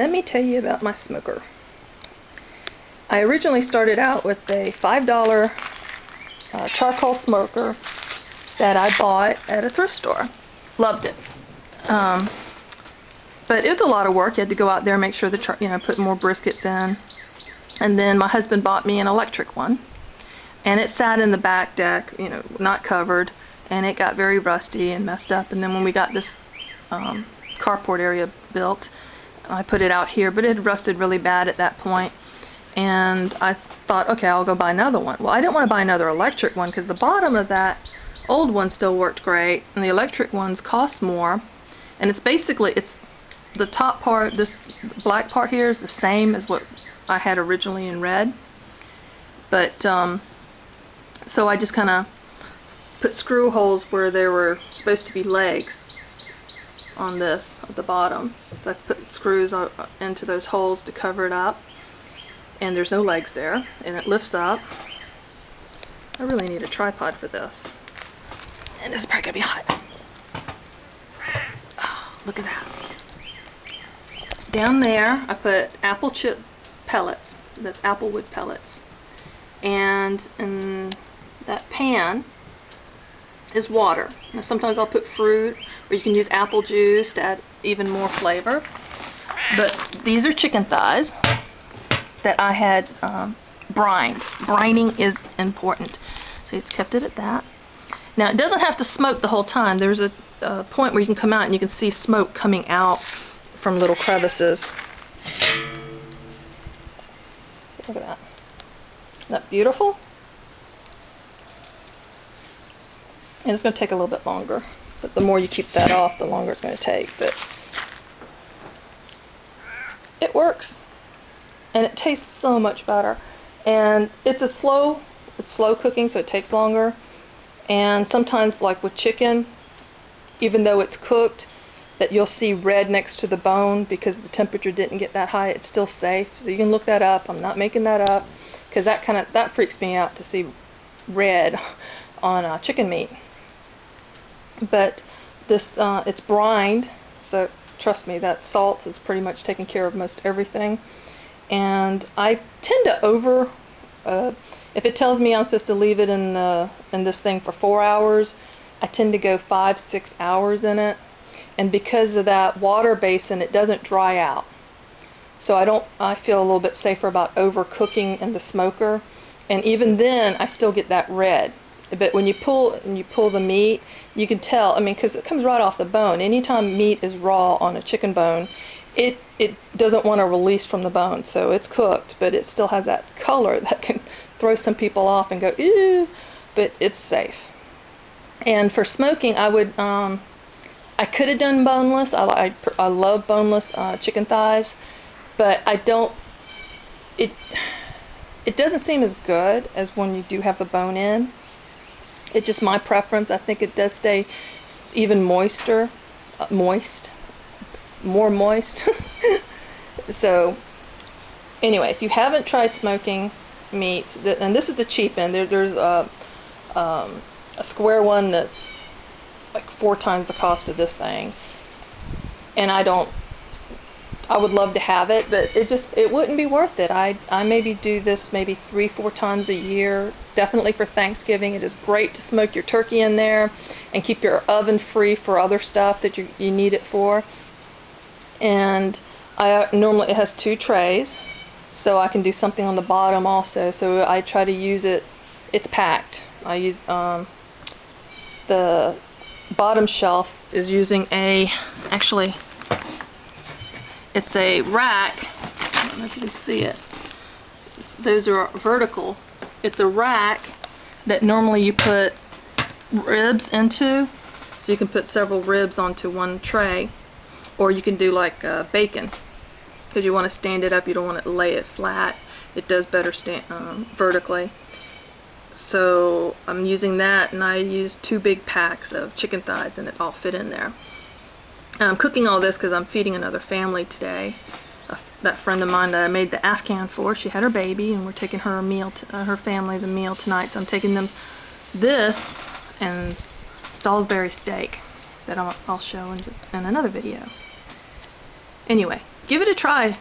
let me tell you about my smoker. I originally started out with a $5 charcoal smoker that I bought at a thrift store. Loved it. But it was a lot of work. You had to go out there and make sure put more briskets in. And then my husband bought me an electric one. And it sat in the back deck, not covered. And it got very rusty and messed up. And then when we got this carport area built, I put it out here. But it had rusted really bad at that point. And I thought, okay, I'll go buy another one. Well, I didn't want to buy another electric one because the bottom of that old one still worked great. And the electric ones cost more. And it's the top part, this black part here is the same as what I had originally in red. But, so I just kind of put screw holes where there were supposed to be legs on this at the bottom. So I put screws into those holes to cover it up. And there's no legs there. And it lifts up. I really need a tripod for this. And this is probably going to be hot. Oh, look at that. Down there, I put apple chip pellets. That's apple wood pellets. And in that pan is water. Now sometimes I'll put fruit, or you can use apple juice to add even more flavor. But these are chicken thighs that I had brined. Brining is important. So it's kept it at that. Now it doesn't have to smoke the whole time. There's a point where you can come out and you can see smoke coming out from little crevices. Look at that. Isn't that beautiful? And it's going to take a little bit longer. But the more you keep that off, the longer it's going to take. But it works. And it tastes so much better. And it's slow cooking, so it takes longer. And sometimes, like with chicken, even though it's cooked, that you'll see red next to the bone because the temperature didn't get that high, it's still safe. So you can look that up. I'm not making that up because that freaks me out to see red on chicken meat. But this it's brined, so trust me, that salt is pretty much taking care of most everything. And I tend to if it tells me I'm supposed to leave it in this thing for 4 hours, I tend to go 5-6 hours in it. And because of that water basin, it doesn't dry out. So I feel a little bit safer about overcooking in the smoker. And even then, I still get that red. But when you pull the meat, you can tell, because it comes right off the bone. Anytime meat is raw on a chicken bone, it doesn't want to release from the bone. So it's cooked, but it still has that color that can throw some people off and go, ew, but it's safe. And for smoking, I could have done boneless. I love boneless chicken thighs, but it doesn't seem as good as when you do have the bone in. It's just my preference. I think it does stay even more moist. So anyway, if you haven't tried smoking meats, and this is the cheap end, there's a square one that's like 4 times the cost of this thing, and I would love to have it, but it wouldn't be worth it. I maybe do this maybe 3-4 times a year, definitely for Thanksgiving. It is great to smoke your turkey in there and keep your oven free for other stuff that you need it for. And normally it has 2 trays, so I can do something on the bottom also. So I try to use it. It's packed. I use the bottom shelf is using actually it's a rack. I don't know if you can see it. Those are vertical. It's a rack that normally you put ribs into, so you can put several ribs onto one tray, or you can do like bacon, because you want to stand it up, you don't want to lay it flat. It does better vertically. So I'm using that, and I use 2 big packs of chicken thighs, and it all fit in there. I'm cooking all this because I'm feeding another family today. That friend of mine that I made the Afghan for, she had her baby, and we're taking her her family the meal tonight. So I'm taking them this and Salisbury steak that I'll show in another video. Anyway, give it a try.